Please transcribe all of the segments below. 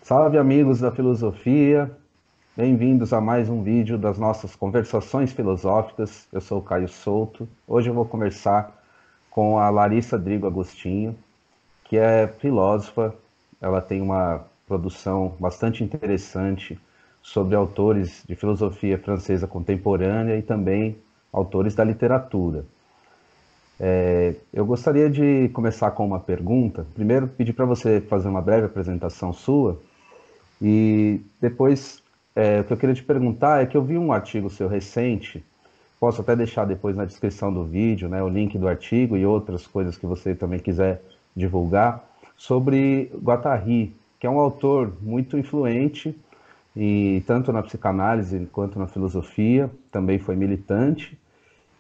Salve amigos da filosofia, bem-vindos a mais um vídeo das nossas conversações filosóficas. Eu sou o Caio Souto. Hoje eu vou conversar com a Larissa Drigo Agostinho, que é filósofa. Ela tem uma produção bastante interessante sobre autores de filosofia francesa contemporânea e também autores da literatura. Eu gostaria de começar com uma pergunta. Primeiro, pedir para você fazer uma breve apresentação sua. E depois, o que eu queria te perguntar é que eu vi um artigo seu recente, posso até deixar depois na descrição do vídeo, né, o link do artigo e outras coisas que você também quiser divulgar, sobre Guattari, que é um autor muito influente, e tanto na psicanálise quanto na filosofia, também foi militante.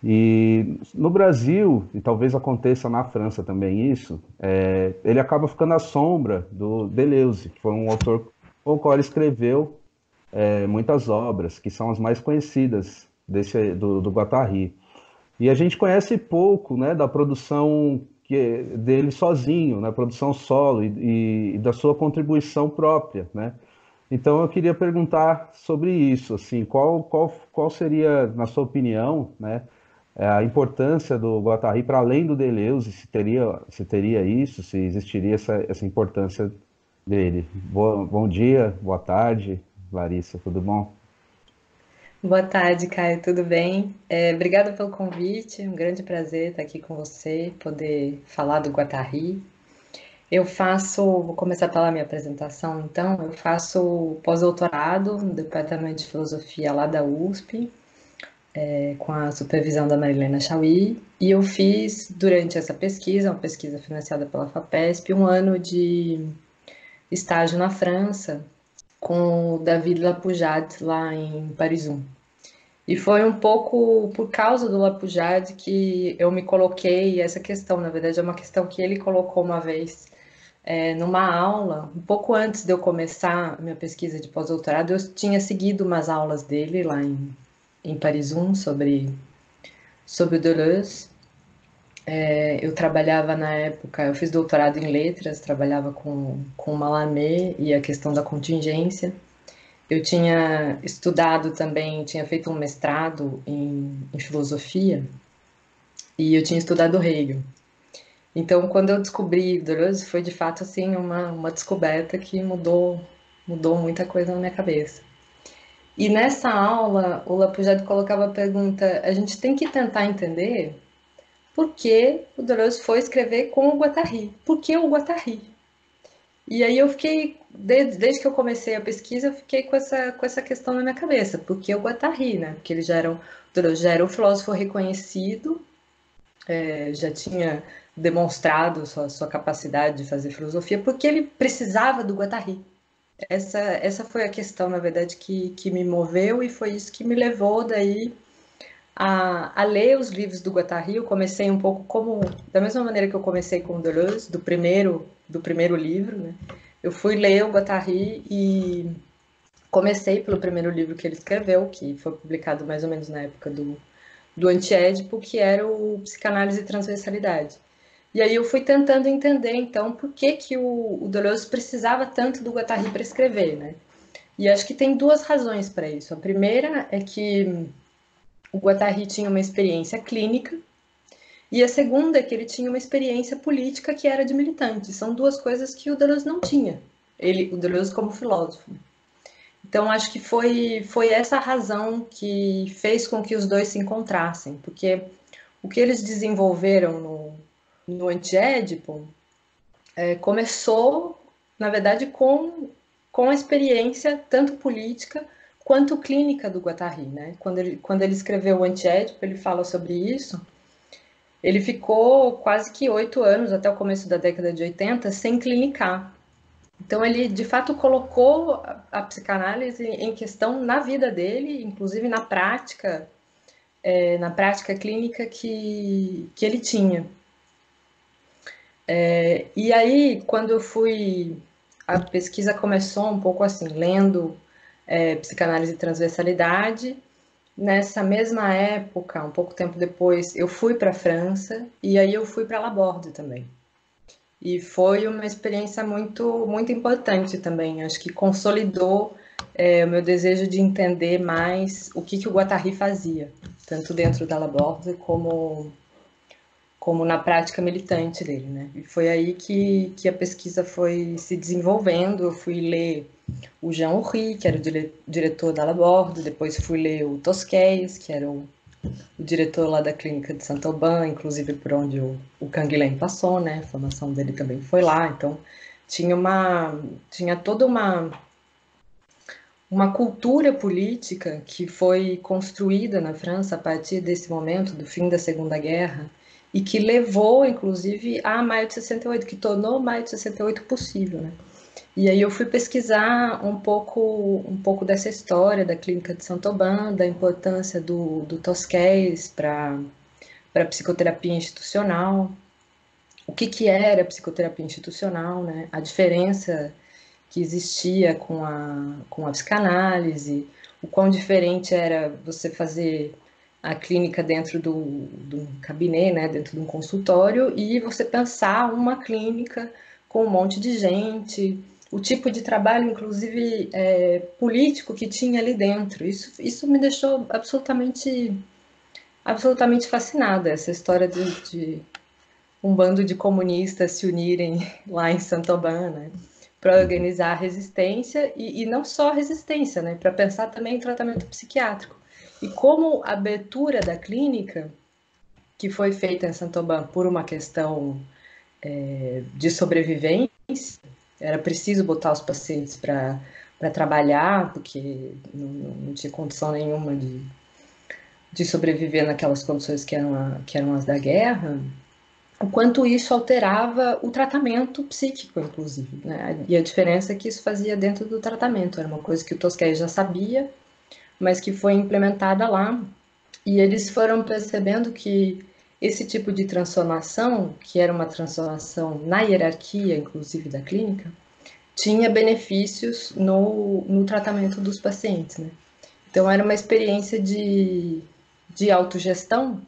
E no Brasil, e talvez aconteça na França também isso, ele acaba ficando à sombra do Deleuze, que foi um autor com o qual ele escreveu muitas obras, que são as mais conhecidas do Guattari. E a gente conhece pouco, né, da produção dele sozinho, na produção solo e da sua contribuição própria, né? Então eu queria perguntar sobre isso, assim, qual seria, na sua opinião, né, a importância do Guattari para além do Deleuze, se teria isso, se existiria essa importância dele. Bom dia, boa tarde, Larissa, tudo bom? Boa tarde, Caio, tudo bem? Obrigada pelo convite, um grande prazer estar aqui com você, poder falar do Guattari. Vou começar pela minha apresentação, então, eu faço pós-doutorado no Departamento de Filosofia lá da USP, com a supervisão da Marilena Chauí, e eu fiz, durante essa pesquisa, uma pesquisa financiada pela FAPESP, um ano de estágio na França, com o David Lapujade, lá em Paris 1. E foi um pouco por causa do Lapujade que eu me coloquei, essa questão, na verdade, é uma questão que ele colocou uma vez numa aula, um pouco antes de eu começar a minha pesquisa de pós-doutorado, eu tinha seguido umas aulas dele lá em Paris 1 sobre o Deleuze. Eu trabalhava na época, eu fiz doutorado em letras, trabalhava com Mallarmé e a questão da contingência. Eu tinha estudado também, tinha feito um mestrado em filosofia e eu tinha estudado Hegel. Então, quando eu descobri Deleuze, foi de fato assim uma descoberta que mudou muita coisa na minha cabeça. E nessa aula, o Lapujade colocava a pergunta: a gente tem que tentar entender por que o Deleuze foi escrever com o Guattari. Por que o Guattari? E aí eu fiquei, desde que eu comecei a pesquisa, eu fiquei com essa questão na minha cabeça. Por que o Guattari, né? Porque ele o Deleuze já era um filósofo reconhecido, já tinha demonstrado sua capacidade de fazer filosofia, porque ele precisava do Guattari. Essa foi a questão, na verdade, que me moveu e foi isso que me levou daí a ler os livros do Guattari. Eu comecei um pouco da mesma maneira que eu comecei com o Deleuze, do primeiro livro, né? Eu fui ler o Guattari e comecei pelo primeiro livro que ele escreveu, que foi publicado mais ou menos na época do Antiédipo, que era o Psicanálise e Transversalidade. E aí eu fui tentando entender, então, por que que o Deleuze precisava tanto do Guattari para escrever, né? E acho que tem duas razões para isso. A primeira é que o Guattari tinha uma experiência clínica e a segunda é que ele tinha uma experiência política que era de militante. São duas coisas que o Deleuze não tinha. O Deleuze como filósofo. Então acho que foi essa a razão que fez com que os dois se encontrassem, porque o que eles desenvolveram no Antiédipo começou, na verdade, com a experiência tanto política quanto clínica do Guattari, né? Quando ele escreveu o Antiédipo, ele fala sobre isso. Ele ficou quase que 8 anos, até o começo da década de 80, sem clinicar. Então, ele de fato colocou a psicanálise em questão na vida dele, inclusive na prática clínica que ele tinha. E aí, quando eu fui. A pesquisa começou um pouco assim, lendo Psicanálise e Transversalidade. Nessa mesma época, um pouco tempo depois, eu fui para a França e aí eu fui para Laborde também. E foi uma experiência muito importante também. Acho que consolidou o meu desejo de entender mais o que o Guattari fazia, tanto dentro da Laborde como na prática militante dele, né? E foi aí que a pesquisa foi se desenvolvendo. Eu fui ler o Jean Houry, que era o diretor da Laborde, depois fui ler o Tosquelles, que era o diretor lá da clínica de Saint-Aubin, inclusive por onde o Canguilhem passou, né? A formação dele também foi lá. Então tinha toda uma cultura política que foi construída na França a partir desse momento, do fim da Segunda Guerra, e que levou, inclusive, a Maio de 68, que tornou Maio de 68 possível, né? E aí eu fui pesquisar um pouco dessa história da clínica de Saint-Aubin, da importância do Tosquelles para a psicoterapia institucional, o que era a psicoterapia institucional, né? A diferença que existia com a psicanálise, o quão diferente era você fazer a clínica dentro do cabinet, né, dentro de um consultório, e você pensar uma clínica com um monte de gente, o tipo de trabalho, inclusive, político que tinha ali dentro. Isso me deixou absolutamente fascinada, essa história de um bando de comunistas se unirem lá em Saint-Aubin, né, para Uhum. organizar a resistência e não só a resistência, né, para pensar também em tratamento psiquiátrico. E como a abertura da clínica, que foi feita em Saint-Aubin por uma questão de sobrevivência, era preciso botar os pacientes para trabalhar, porque não tinha condição nenhuma de sobreviver naquelas condições que eram as da guerra, o quanto isso alterava o tratamento psíquico, inclusive, né? E a diferença é que isso fazia dentro do tratamento, era uma coisa que o Tosquelles já sabia, mas que foi implementada lá, e eles foram percebendo que esse tipo de transformação, que era uma transformação na hierarquia, inclusive da clínica, tinha benefícios no tratamento dos pacientes, né? Então era uma experiência de autogestão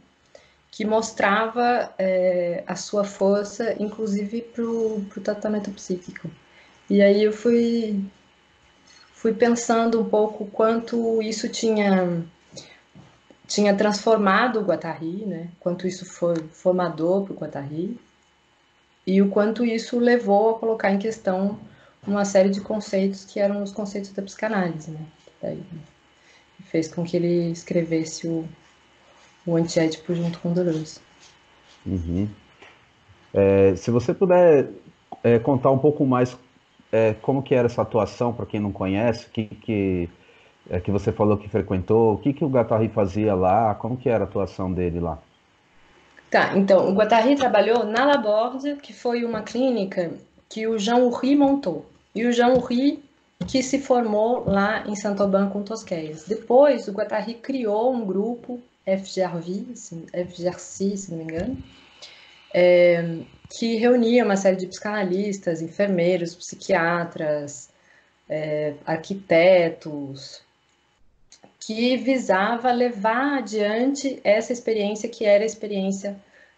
que mostrava a sua força, inclusive para o tratamento psíquico. E aí eu fui pensando um pouco quanto isso tinha transformado o Guattari, né? Quanto isso foi formador para o Guattari e o quanto isso levou a colocar em questão uma série de conceitos que eram os conceitos da psicanálise, né? Daí fez com que ele escrevesse o Antiédipo junto com Deleuze. Uhum. Se você puder contar um pouco mais como que era essa atuação, para quem não conhece, que você falou que frequentou, o que o Guattari fazia lá, como que era a atuação dele lá? Tá, então, o Guattari trabalhou na Laborde, que foi uma clínica que o Jean Houry montou. E o Jean Houry que se formou lá em Saint-Aubin com Tosquelles. Depois, o Guattari criou um grupo, FGRC, se não me engano, que reunia uma série de psicanalistas, enfermeiros, psiquiatras, arquitetos, que visava levar adiante essa experiência que era a experiência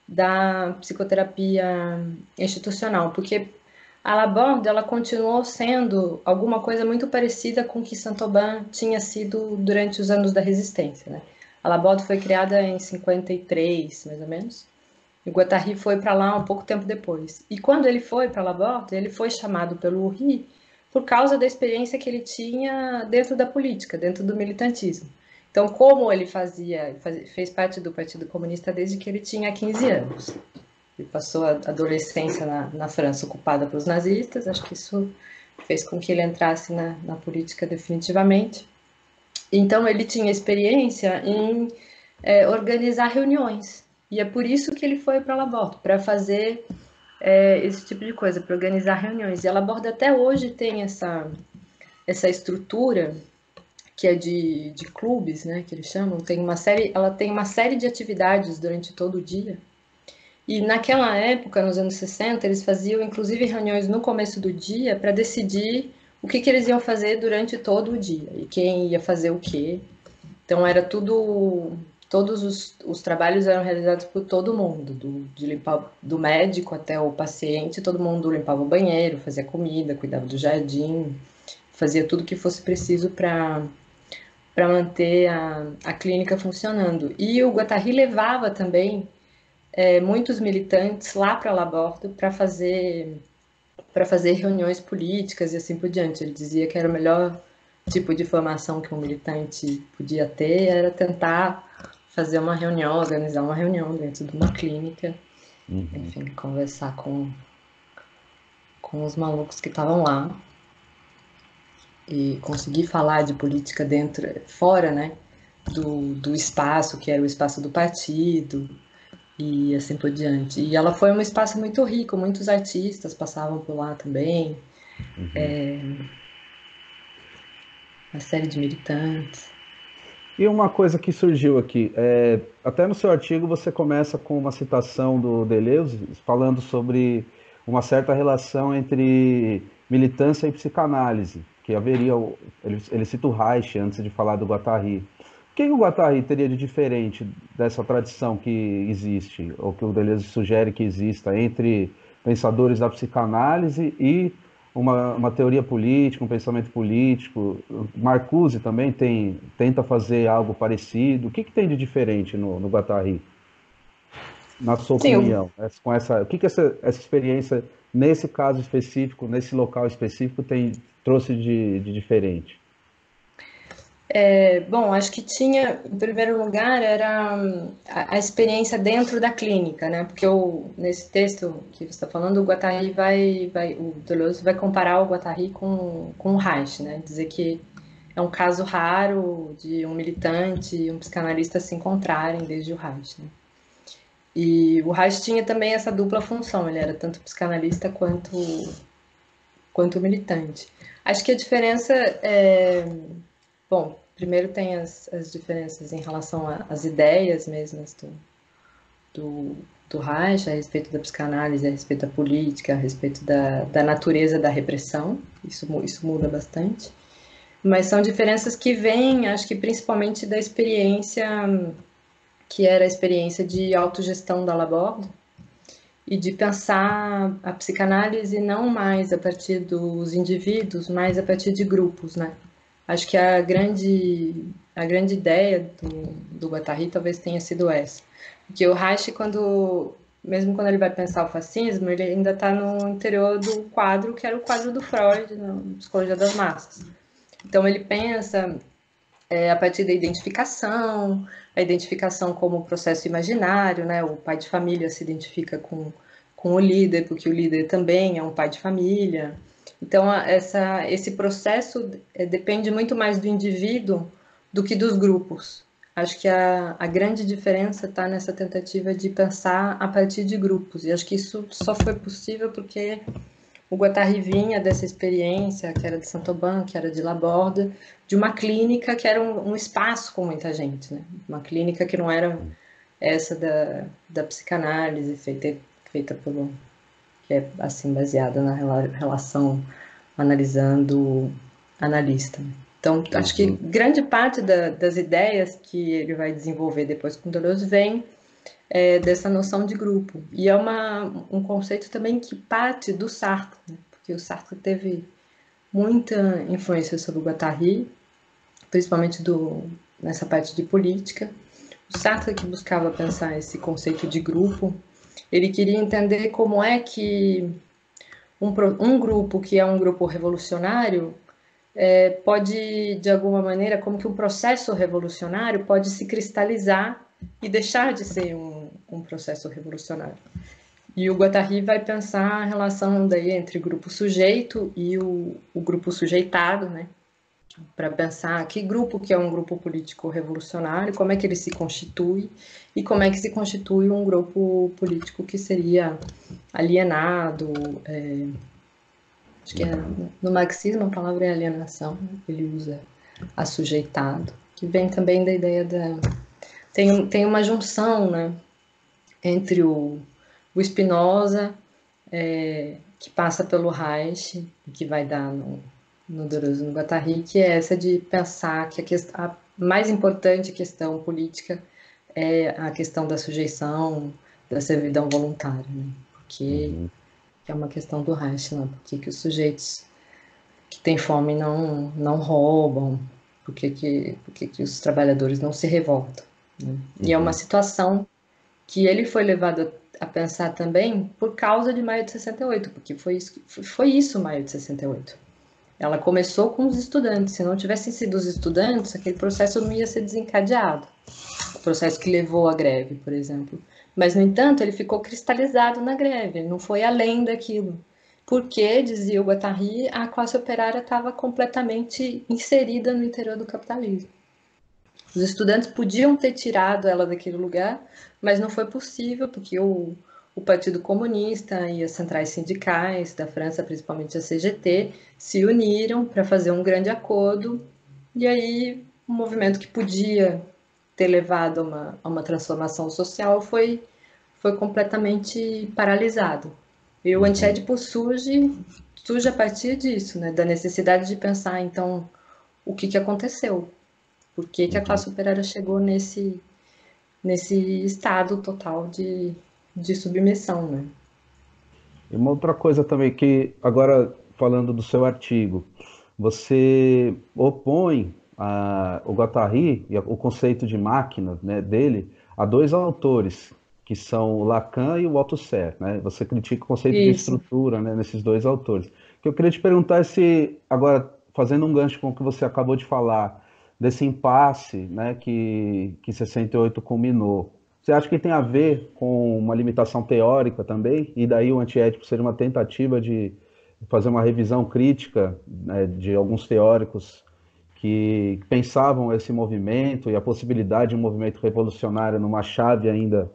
da psicoterapia institucional, porque a Laborde ela continuou sendo alguma coisa muito parecida com o que Saint-Aubin tinha sido durante os anos da resistência, né? A Laborde foi criada em 53, mais ou menos, e o Guattari foi para lá um pouco tempo depois. E quando ele foi para a Laborde, ele foi chamado pelo Houry por causa da experiência que ele tinha dentro da política, dentro do militantismo. Então, como ele fez parte do Partido Comunista desde que ele tinha 15 anos. Ele passou a adolescência na França ocupada pelos nazistas, acho que isso fez com que ele entrasse na política definitivamente. Então, ele tinha experiência em organizar reuniões. E é por isso que ele foi para a Laborde, para fazer esse tipo de coisa, para organizar reuniões. E a Laborde até hoje tem essa estrutura que é de clubes, né, que eles chamam, ela tem uma série de atividades durante todo o dia. E naquela época, nos anos 60, eles faziam inclusive reuniões no começo do dia para decidir o que eles iam fazer durante todo o dia e quem ia fazer o quê. Então era tudo todos os trabalhos eram realizados por todo mundo, de limpar, do médico até o paciente, todo mundo limpava o banheiro, fazia comida, cuidava do jardim, fazia tudo que fosse preciso para manter a clínica funcionando. E o Guattari levava também muitos militantes lá para Labordo para fazer reuniões políticas e assim por diante. Ele dizia que era o melhor tipo de formação que um militante podia ter, era tentar fazer uma reunião, organizar uma reunião dentro de uma clínica, Uhum. enfim, conversar com os malucos que estavam lá e conseguir falar de política dentro, fora, né, do espaço, que era o espaço do partido, e assim por diante. E ela foi um espaço muito rico, muitos artistas passavam por lá também, Uhum. uma série de militantes. E uma coisa que surgiu aqui, até no seu artigo você começa com uma citação do Deleuze falando sobre uma certa relação entre militância e psicanálise, que haveria, ele cita o Reich antes de falar do Guattari. O que o Guattari teria de diferente dessa tradição que existe, ou que o Deleuze sugere que exista entre pensadores da psicanálise e uma teoria política, um pensamento político? Marcuse também tenta fazer algo parecido. O que tem de diferente no Guattari, na sua Sim, opinião? O que essa experiência, nesse caso específico, nesse local específico, trouxe de diferente? bom, acho que tinha, em primeiro lugar, era a experiência dentro da clínica, né? Porque nesse texto que você está falando, o Guattari o Deleuze vai comparar o Guattari com o Reich, né? Dizer que é um caso raro de um militante e um psicanalista se encontrarem desde o Reich, né? E o Reich tinha também essa dupla função, ele era tanto psicanalista quanto militante. Acho que a diferença bom, primeiro tem as diferenças em relação às ideias mesmas do, do Reich, a respeito da psicanálise, a respeito da política, a respeito da natureza da repressão, isso muda bastante. Mas são diferenças que vêm, acho que principalmente da experiência, que era a experiência de autogestão da Laborde, e de pensar a psicanálise não mais a partir dos indivíduos, mas a partir de grupos, né? Acho que a grande ideia do Guattari talvez tenha sido essa. Porque o Reich, mesmo quando ele vai pensar o fascismo, ele ainda está no interior do quadro que era o quadro do Freud, na Psicologia das Massas. Então ele pensa a partir da identificação, a identificação como processo imaginário, né? O pai de família se identifica com o líder, porque o líder também é um pai de família. Então, esse processo depende muito mais do indivíduo do que dos grupos. Acho que a grande diferença está nessa tentativa de pensar a partir de grupos. E acho que isso só foi possível porque o Guattari vinha dessa experiência, que era de Saint-Aubin, que era de Laborde, de uma clínica que era um espaço com muita gente, né? Uma clínica que não era essa da psicanálise feita pelo que é assim baseada na relação analisando analista. Então, acho que Uhum. grande parte das ideias que ele vai desenvolver depois com Deleuze vem dessa noção de grupo. E é um conceito também que parte do Sartre, né? Porque o Sartre teve muita influência sobre o Guattari, principalmente nessa parte de política. O Sartre que buscava pensar esse conceito de grupo, ele queria entender como é que um grupo que é um grupo revolucionário pode, de alguma maneira, como que um processo revolucionário pode se cristalizar e deixar de ser um processo revolucionário. E o Guattari vai pensar a relação daí entre o grupo sujeito e o grupo sujeitado, né? Para pensar que grupo que é um grupo político revolucionário, como é que ele se constitui e como é que se constitui um grupo político que seria alienado. Acho que Uhum. no marxismo a palavra é alienação, ele usa assujeitado, que vem também da ideia da... Tem uma junção, né, entre o Spinoza, que passa pelo Reich, e que vai dar no Deleuze e no Guattari, que é essa de pensar que a mais importante questão política é a questão da sujeição, da servidão voluntária, né? Porque Uhum. é uma questão do Reich, né? Por que os sujeitos que têm fome não roubam? Por que os trabalhadores não se revoltam? Né? E é uma Uhum. situação que ele foi levado a pensar também por causa de Maio de 68, porque foi isso Maio de 68. Ela começou com os estudantes. Se não tivessem sido os estudantes, aquele processo não ia ser desencadeado. O processo que levou à greve, por exemplo. Mas, no entanto, ele ficou cristalizado na greve, ele não foi além daquilo. Porque, dizia o Guattari, a classe operária estava completamente inserida no interior do capitalismo. Os estudantes podiam ter tirado ela daquele lugar, mas não foi possível, porque o Partido Comunista e as centrais sindicais da França, principalmente a CGT, se uniram para fazer um grande acordo, e aí um movimento que podia ter levado a uma transformação social foi completamente paralisado. E o Uhum. antiédipo surge a partir disso, né, da necessidade de pensar, então, o que aconteceu, por que a Uhum. classe operária chegou nesse estado total de submissão, né? E uma outra coisa também que, agora falando do seu artigo, você opõe o Guattari e o conceito de máquina, né, dele a dois autores, que são o Lacan e o Althusser, né? Você critica o conceito de Isso. estrutura, né, nesses dois autores. O que eu queria te perguntar é se, agora, fazendo um gancho com o que você acabou de falar, desse impasse, né, que 68 culminou, você acha que tem a ver com uma limitação teórica também? E daí o antiético seria uma tentativa de fazer uma revisão crítica, né, de alguns teóricos que pensavam esse movimento e a possibilidade de um movimento revolucionário numa chave ainda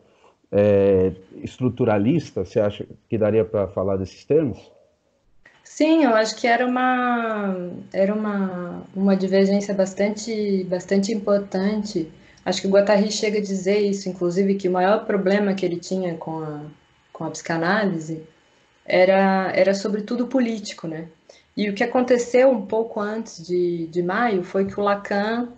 estruturalista? Você acha que daria para falar desses termos? Sim, eu acho que era uma divergência bastante importante. Acho que o Guattari chega a dizer isso, inclusive, que o maior problema que ele tinha com a psicanálise era sobretudo político, né? E o que aconteceu um pouco antes de maio foi que o Lacan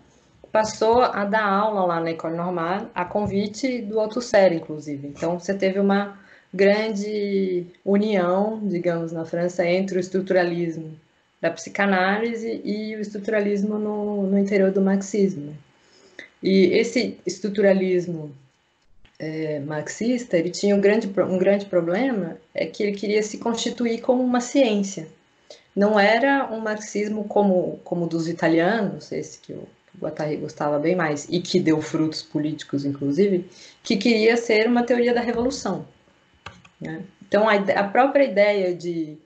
passou a dar aula lá na École Normale, a convite do Althusser, inclusive. Então, você teve uma grande união, digamos, na França, entre o estruturalismo da psicanálise e o estruturalismo no interior do marxismo. E esse estruturalismo marxista, ele tinha um grande problema, é que ele queria se constituir como uma ciência. Não era um marxismo como dos italianos, esse que o Guattari gostava bem mais, e que deu frutos políticos, inclusive, que queria ser uma teoria da revolução. Né? Então, a própria ideia de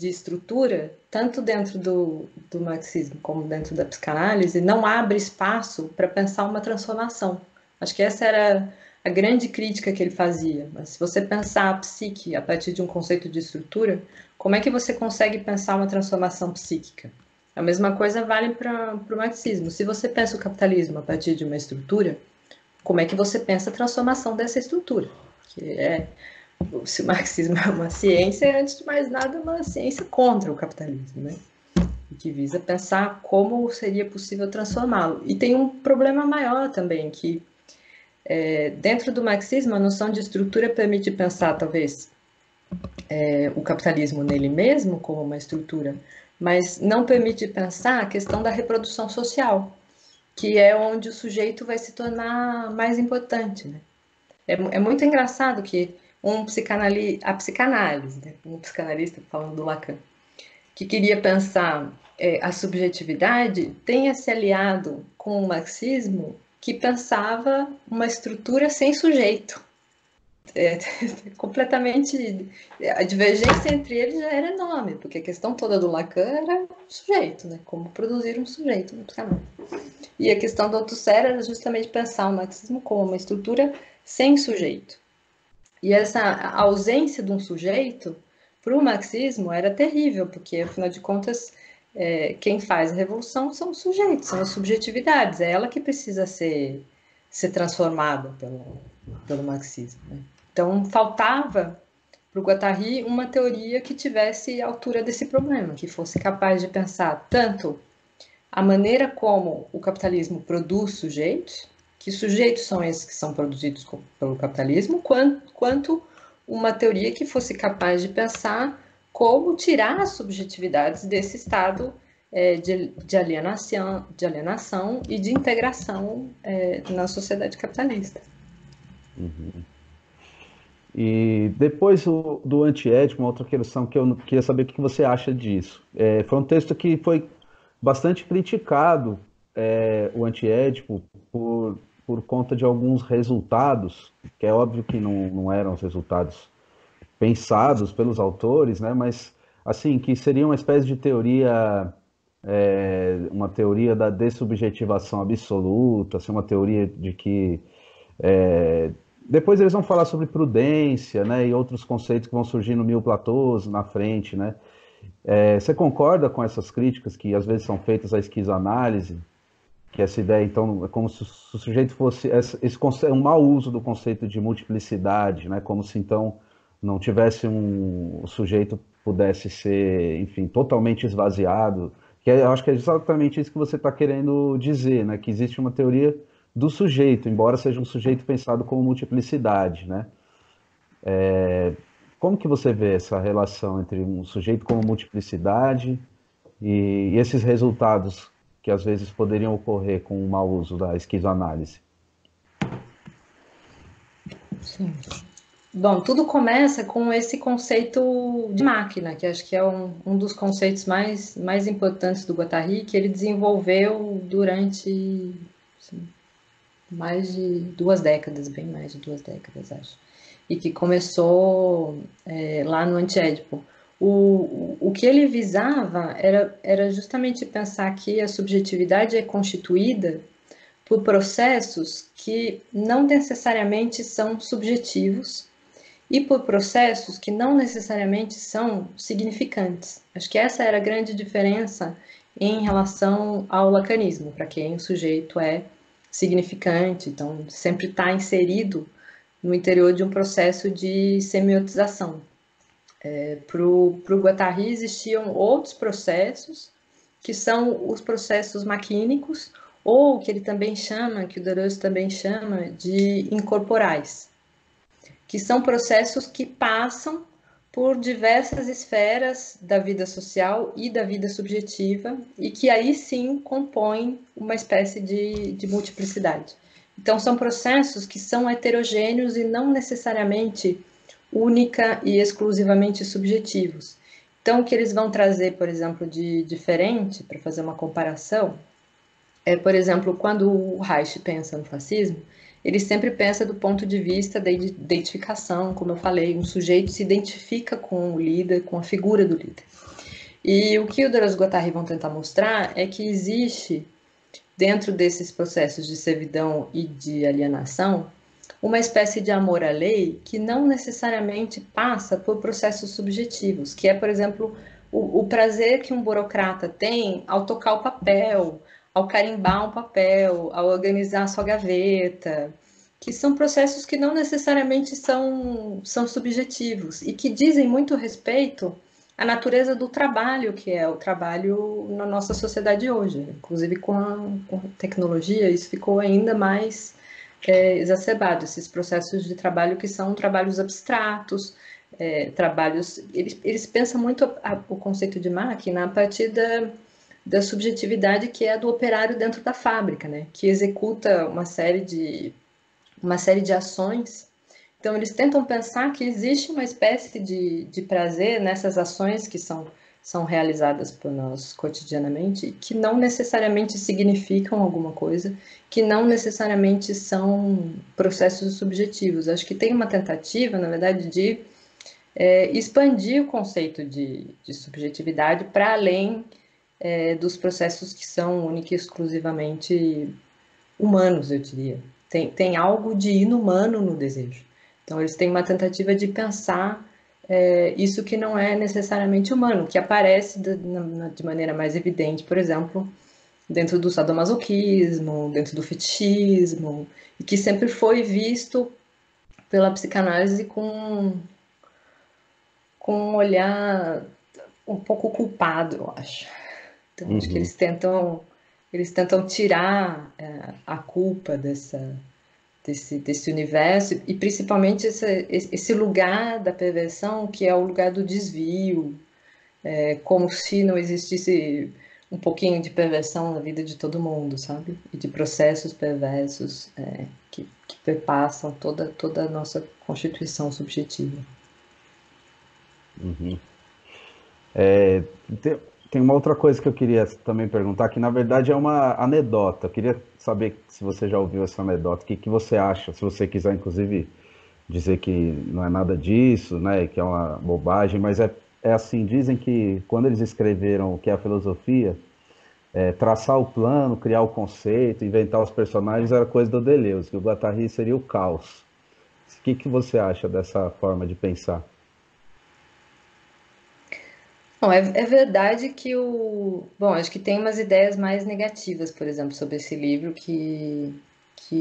estrutura, tanto dentro do marxismo como dentro da psicanálise, não abre espaço para pensar uma transformação. Acho que essa era a grande crítica que ele fazia. Mas se você pensar a psique a partir de um conceito de estrutura, como é que você consegue pensar uma transformação psíquica? A mesma coisa vale para o marxismo. Se você pensa o capitalismo a partir de uma estrutura, como é que você pensa a transformação dessa estrutura? Que se o marxismo é uma ciência, é, antes de mais nada, uma ciência contra o capitalismo, né? E que visa pensar como seria possível transformá-lo. E tem um problema maior também, que dentro do marxismo, a noção de estrutura permite pensar, talvez, o capitalismo nele mesmo como uma estrutura, mas não permite pensar a questão da reprodução social, que é onde o sujeito vai se tornar mais importante, né? É muito engraçado que a psicanálise, né? Um psicanalista falando do Lacan, que queria pensar a subjetividade, tenha se aliado com o marxismo que pensava uma estrutura sem sujeito. É, completamente. A divergência entre eles já era enorme, porque a questão toda do Lacan era o sujeito, né? Como produzir um sujeito no psicanálise. E a questão do Althusser era justamente pensar o marxismo como uma estrutura sem sujeito. E essa ausência de um sujeito para o marxismo era terrível, porque afinal de contas quem faz a revolução são os sujeitos, são as subjetividades, é ela que precisa ser transformada pelo marxismo. Né? Então faltava para o Guattari uma teoria que tivesse a altura desse problema, que fosse capaz de pensar tanto a maneira como o capitalismo produz sujeitos, que sujeitos são esses que são produzidos pelo capitalismo, quanto uma teoria que fosse capaz de pensar como tirar as subjetividades desse estado de alienação e de integração na sociedade capitalista. Uhum. E depois do antiético, uma outra questão que eu queria saber o que você acha disso. Foi um texto que foi bastante criticado, o antiético, por conta de alguns resultados, que é óbvio que não eram os resultados pensados pelos autores, né? Mas assim, que seria uma espécie de teoria, uma teoria da dessubjetivação absoluta, assim, uma teoria de que depois eles vão falar sobre prudência, né, e outros conceitos que vão surgir no Mil Platôs na frente, né? Você concorda com essas críticas que às vezes são feitas à esquizoanálise, que essa ideia, então, é como se o sujeito fosse um mau uso do conceito de multiplicidade, né? Como se então não tivesse o sujeito pudesse ser, enfim, totalmente esvaziado. Eu acho que é exatamente isso que você está querendo dizer, né? Que existe uma teoria do sujeito, embora seja um sujeito pensado como multiplicidade, né? Como que você vê essa relação entre um sujeito como multiplicidade e esses resultados que às vezes poderiam ocorrer com o mau uso da esquizoanálise? Sim. Bom, tudo começa com esse conceito de máquina, que acho que é um dos conceitos mais importantes do Guattari, que ele desenvolveu durante assim, mais de 2 décadas, bem mais de 2 décadas, acho. E que começou lá no Antiédipo. O que ele visava era justamente pensar que a subjetividade é constituída por processos que não necessariamente são subjetivos e por processos que não necessariamente são significantes. Acho que essa era a grande diferença em relação ao lacanismo, para quem o sujeito é significante, então sempre está inserido no interior de um processo de semiotização. Para o Guattari existiam outros processos, que são os processos maquínicos, ou que ele também chama, que o Deleuze também chama, de incorporais, que são processos que passam por diversas esferas da vida social e da vida subjetiva, e que aí sim compõem uma espécie de multiplicidade. Então, são processos que são heterogêneos e não necessariamente única e exclusivamente subjetivos. Então, o que eles vão trazer, por exemplo, de diferente, para fazer uma comparação, por exemplo, quando o Reich pensa no fascismo, ele sempre pensa do ponto de vista da identificação, como eu falei, um sujeito se identifica com o líder, com a figura do líder. E o que o Deleuze e Guattari vão tentar mostrar é que existe, dentro desses processos de servidão e de alienação, uma espécie de amor à lei que não necessariamente passa por processos subjetivos, que é, por exemplo, o prazer que um burocrata tem ao tocar o papel, ao carimbar um papel, ao organizar a sua gaveta, que são processos que não necessariamente são subjetivos e que dizem muito respeito à natureza do trabalho, que é o trabalho na nossa sociedade hoje. Inclusive com a tecnologia, isso ficou ainda mais exacerbado, esses processos de trabalho que são trabalhos abstratos, trabalhos... Eles pensam muito o conceito de máquina a partir da subjetividade que é do operário dentro da fábrica, né? Que executa uma série de ações. Então, eles tentam pensar que existe uma espécie de prazer nessas ações que são realizadas por nós cotidianamente, que não necessariamente significam alguma coisa, que não necessariamente são processos subjetivos. Acho que tem uma tentativa, na verdade, de expandir o conceito de subjetividade para além dos processos que são única e exclusivamente humanos, eu diria. Tem algo de inumano no desejo. Então, eles têm uma tentativa de pensar isso que não é necessariamente humano, que aparece de maneira mais evidente, por exemplo, dentro do sadomasoquismo, dentro do fetichismo, e que sempre foi visto pela psicanálise com um olhar um pouco culpado, eu acho. Então, acho que Uhum. eles tentam eles tentam tirar a culpa desse universo e principalmente esse lugar da perversão que é o lugar do desvio, como se não existisse um pouquinho de perversão na vida de todo mundo, sabe? E de processos perversos que perpassam toda a nossa constituição subjetiva. Uhum. É, tem, tem uma outra coisa que eu queria também perguntar, que na verdade é uma anedota. Eu queria saber se você já ouviu essa anedota, o que, que você acha, se você quiser, inclusive, dizer que não é nada disso, né, que é uma bobagem, mas é assim, dizem que quando eles escreveram o que é a filosofia, traçar o plano, criar o conceito, inventar os personagens era coisa do Deleuze, que o Guattari seria o caos. O que, que você acha dessa forma de pensar? Bom, é verdade que Bom, acho que tem umas ideias mais negativas, por exemplo, sobre esse livro, que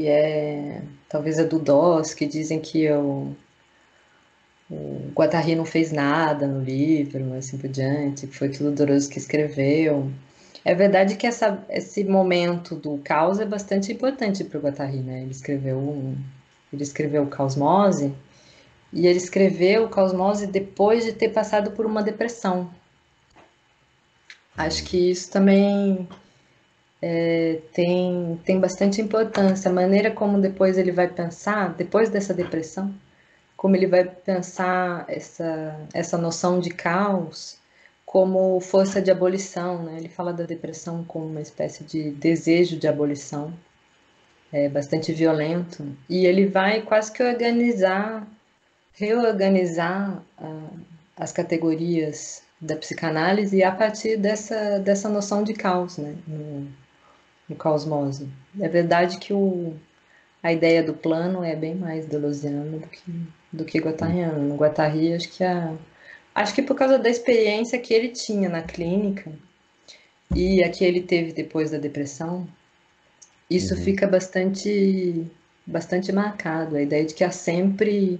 é talvez a do Doss, que dizem que o Guattari não fez nada no livro, assim por diante, que foi tudo Deleuze que escreveu. É verdade que esse momento do caos é bastante importante para o Guattari, né? Ele escreveu o Caosmose, e ele escreveu o Caosmose depois de ter passado por uma depressão. Acho que isso também tem bastante importância. A maneira como depois ele vai pensar, depois dessa depressão, como ele vai pensar essa noção de caos como força de abolição, né? Ele fala da depressão como uma espécie de desejo de abolição, bastante violento, e ele vai quase que reorganizar as categorias da psicanálise a partir dessa noção de caos, né? No Caosmose. É verdade que a ideia do plano é bem mais deleuziana do que guattariana. No Guattari, acho que por causa da experiência que ele tinha na clínica e a que ele teve depois da depressão, isso Uhum. fica bastante marcado. A ideia de que há sempre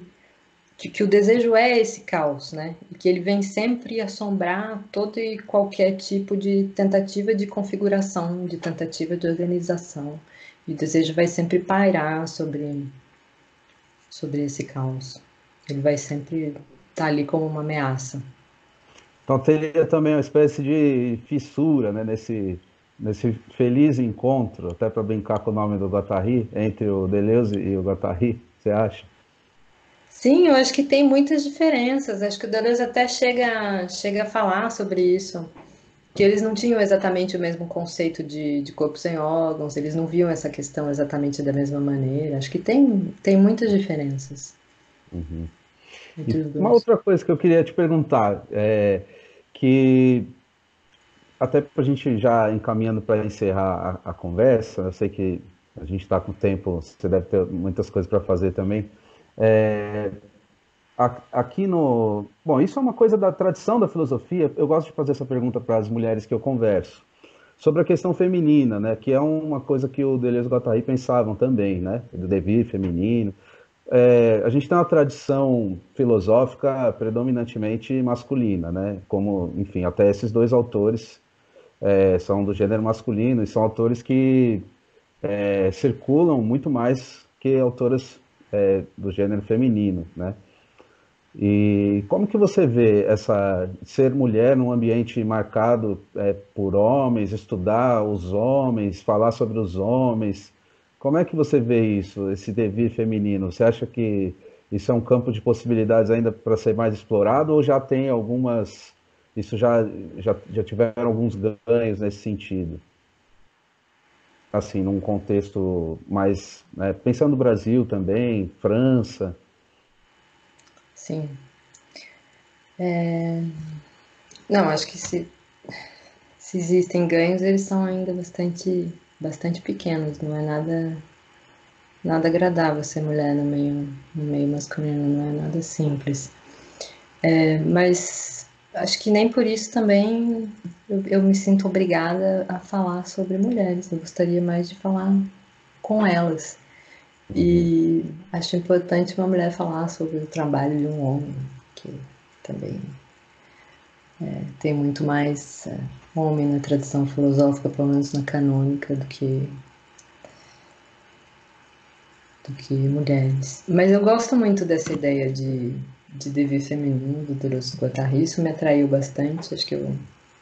que o desejo é esse caos, né? E que ele vem sempre assombrar todo e qualquer tipo de tentativa de configuração, de tentativa de organização. E o desejo vai sempre pairar sobre esse caos. Ele vai sempre estar ali como uma ameaça. Então teria também uma espécie de fissura, né, nesse feliz encontro, até para brincar com o nome do Guattari, entre o Deleuze e o Guattari, você acha? Sim, eu acho que tem muitas diferenças. Acho que o Deleuze até chega a falar sobre isso. Que eles não tinham exatamente o mesmo conceito de corpo sem órgãos, eles não viam essa questão exatamente da mesma maneira. Acho que tem muitas diferenças Uhum. entre E os uma dois. outra coisa que eu queria te perguntar é que até para a gente já encaminhando para encerrar a conversa, eu sei que a gente está com tempo, você deve ter muitas coisas para fazer também. É, aqui no. Bom, isso é uma coisa da tradição da filosofia. Eu gosto de fazer essa pergunta para as mulheres que eu converso. Sobre a questão feminina, né, que é uma coisa que o Deleuze e o Guattari pensavam também, né, do devir feminino. A gente tem uma tradição filosófica predominantemente masculina, né, como, enfim, até esses dois autores são do gênero masculino e são autores que circulam muito mais que autoras do gênero feminino, né. E como que você vê essa ser mulher num ambiente marcado por homens, estudar os homens, falar sobre os homens? Como é que você vê isso, esse devir feminino? Você acha que isso é um campo de possibilidades ainda para ser mais explorado ou já tem algumas, isso já tiveram alguns ganhos nesse sentido? Assim, num contexto mais, né, pensando no Brasil também, França. Sim. Não, acho que se existem ganhos, eles são ainda bastante pequenos. Não é nada agradável ser mulher no meio masculino, não é nada simples. Mas acho que nem por isso também eu me sinto obrigada a falar sobre mulheres. Eu gostaria mais de falar com elas. Uhum, E acho importante uma mulher falar sobre o trabalho de um homem, que também tem muito mais homem na tradição filosófica, pelo menos na canônica, do que mulheres. Mas eu gosto muito dessa ideia de devir feminino do Deleuze-Guattari, isso me atraiu bastante. Acho que o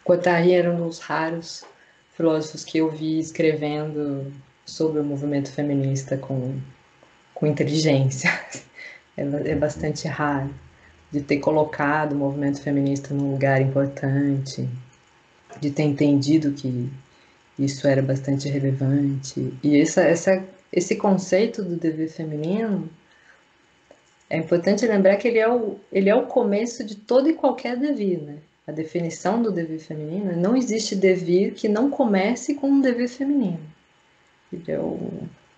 Guattari era um dos raros filósofos que eu vi escrevendo sobre o movimento feminista com inteligência. É bastante raro de ter colocado o movimento feminista num lugar importante, de ter entendido que isso era bastante relevante. E esse conceito do dever feminino, é importante lembrar que ele é o começo de todo e qualquer devir, né? A definição do dever feminino, não existe devir que não comece com um dever feminino.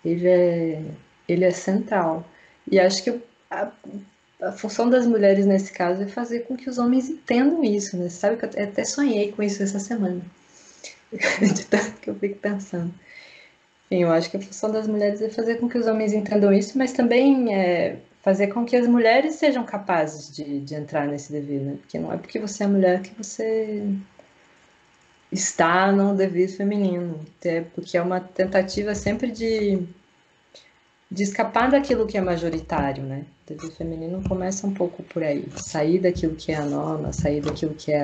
Ele é, ele é central. E acho que a função das mulheres nesse caso é fazer com que os homens entendam isso, né? Você sabe que eu até sonhei com isso essa semana, de tanto que eu fico pensando. Enfim, eu acho que a função das mulheres é fazer com que os homens entendam isso, mas também fazer com que as mulheres sejam capazes de entrar nesse dever, né? Porque não é porque você é mulher que você está no dever feminino, até porque é uma tentativa sempre de escapar daquilo que é majoritário, né? O dever feminino começa um pouco por aí, sair daquilo que é a norma, sair daquilo que é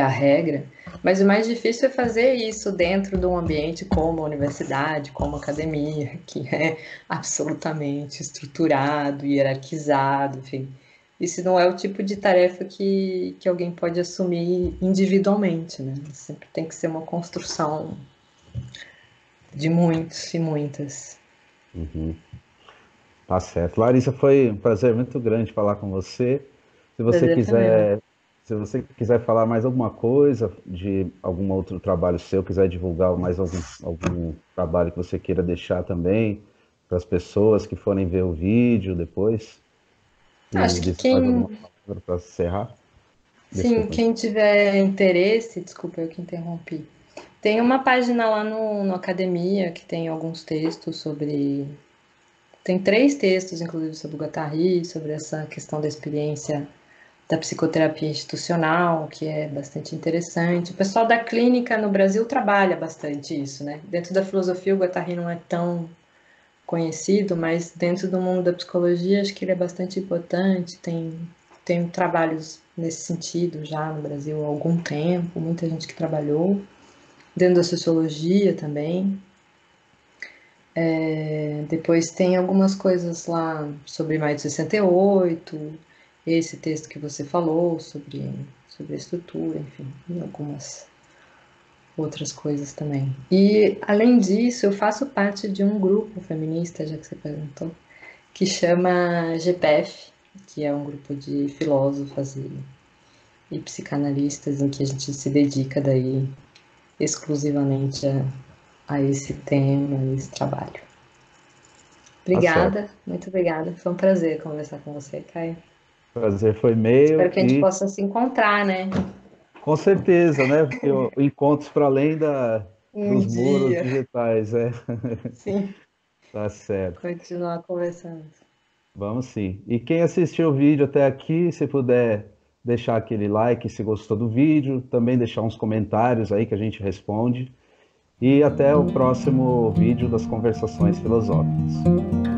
a regra, mas o mais difícil é fazer isso dentro de um ambiente como a universidade, como a academia, que é absolutamente estruturado, hierarquizado, enfim. Isso não é o tipo de tarefa que alguém pode assumir individualmente, né? Sempre tem que ser uma construção de muitos e muitas. Uhum. Tá certo. Larissa, foi um prazer muito grande falar com você. Se você Prazer foi meu. quiser, se você quiser falar mais alguma coisa de algum outro trabalho seu, quiser divulgar mais algum trabalho que você queira deixar também para as pessoas que forem ver o vídeo depois, e Acho que dizer mais alguma quem, palavra para encerrar. sim, Desculpa. quem tiver interesse, desculpa eu que interrompi. Tem uma página lá no Academia que tem alguns textos sobre. Tem 3 textos, inclusive, sobre o Guattari, sobre essa questão da experiência da psicoterapia institucional, que é bastante interessante. O pessoal da clínica no Brasil trabalha bastante isso, né? Dentro da filosofia, o Guattari não é tão conhecido, mas dentro do mundo da psicologia, acho que ele é bastante importante. Tem trabalhos nesse sentido já no Brasil há algum tempo, muita gente que trabalhou. Dentro da sociologia também. Depois tem algumas coisas lá sobre Maio de 68, esse texto que você falou sobre a estrutura, enfim, e algumas outras coisas também. E, além disso, eu faço parte de um grupo feminista, já que você perguntou, que chama GPF, que é um grupo de filósofas e psicanalistas em que a gente se dedica daí exclusivamente a esse tema, a esse trabalho. Tá certo. Obrigada, muito obrigada. Foi um prazer conversar com você, Caio. O prazer foi Espero meu que a gente e possa se encontrar, né? com certeza, né? Porque encontros para além Um dos muros dia. digitais, é. Sim, Tá certo. continuar conversando. Vamos sim. E quem assistiu o vídeo até aqui, se puder deixar aquele like se gostou do vídeo, também deixar uns comentários aí que a gente responde. E até o próximo vídeo das Conversações Filosóficas.